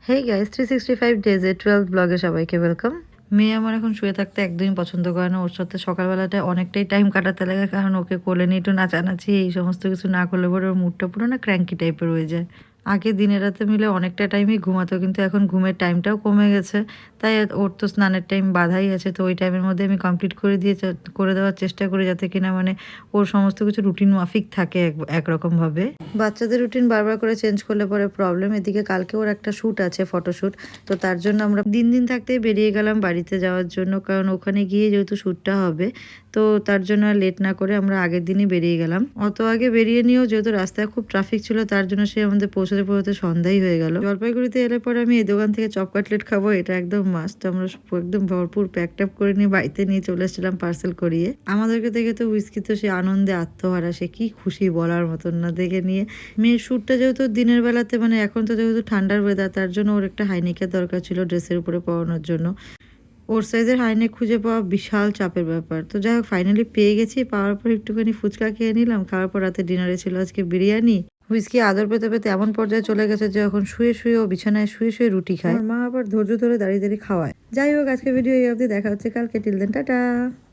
Hey guys, 365 days এ 12 ব্লগে সবাইকে welcome. মেয়ে আমার এখন শুয়ে থাকতে একদমই পছন্দ করে না। ওর সাথে সকালবেলাটা অনেকটাই টাইম কাটাতে লাগে, কারণ ওকে কোলে নিয়ে একটু নাচানাচি এই সমস্ত কিছু না করলে পরে ওর মুডটা পুরো না ক্র্যাঙ্কি টাইপের হয়ে যায়। আগে দিনে রাতে মিলে অনেকটা টাইমই ঘুমাতো, কিন্তু এখন ঘুমের টাইমটাও কমে গেছে। তাই ওর তো স্নানের টাইম বাধাই আছে, তো ওই টাইমের মধ্যে আমি কমপ্লিট করে দেওয়ার চেষ্টা করি, যাতে কিনা মানে ওর সমস্ত কিছু রুটিন মাফিক থাকে একরকমভাবে। বাচ্চাদের রুটিন বারবার করে চেঞ্জ করলে পরে প্রবলেম। এদিকে কালকে ওর একটা শ্যুট আছে, ফটোশ্যুট। তো তার জন্য আমরা দিন দিন থাকতেই বেরিয়ে গেলাম বাড়িতে যাওয়ার জন্য, কারণ ওখানে গিয়ে যেহেতু শ্যুটটা হবে, তো তার জন্য আর লেট না করে আমরা আগের দিনই বেরিয়ে গেলাম। অত আগে বেরিয়ে নিয়েও যেহেতু রাস্তায় খুব ট্রাফিক ছিল, তার জন্য সে আমাদের পৌঁছতে পৌঁছতে সন্ধ্যাই হয়ে গেল। জলপাইগুড়িতে এলে পরে আমি এই দোকান থেকে চপ কাটলেট খাবো, এটা একদম মাস্ট। আমরা একদম ভরপুর প্যাক ট্যাপ করে নিয়ে বাড়িতে নিয়ে চলে এসেছিলাম পার্সেল করিয়ে। আমাদেরকে দেখে তো হুইস্কি তো সে আনন্দে আত্মহারা, সে কি খুশি বলার মতন না। দেখে নিয়ে মেয়ের শ্যুটটা যেহেতু দিনের বেলাতে, মানে এখন তো যেহেতু ঠান্ডার ওয়েদার, তার জন্য ওর একটা হাইনেকের দরকার ছিল ড্রেসের উপরে পরানোর জন্য। ওর সাইজের হাইনেক খুঁজে পাওয়া বিশাল চাপের ব্যাপার। তো যাই হোক, ফাইনালি পেয়ে গেছি। পাওয়ার পর একটুখানি ফুচকা খেয়ে নিলাম। খাওয়ার পর রাতে ডিনারে ছিল আজকে বিরিয়ানি। হুইস্কি আদর পেতে পেতে এমন পর্যায়ে চলে গেছে যে এখন শুয়ে শুয়ে ও বিছানায় শুয়ে শুয়ে রুটি খায়। আমার মা আবার ধৈর্য ধরে দাঁড়িয়ে দাঁড়িয়ে খাওয়ায়। যাই হোক, আজকে ভিডিও এই অবধি। দেখা হচ্ছে কালকে। Till then, tata.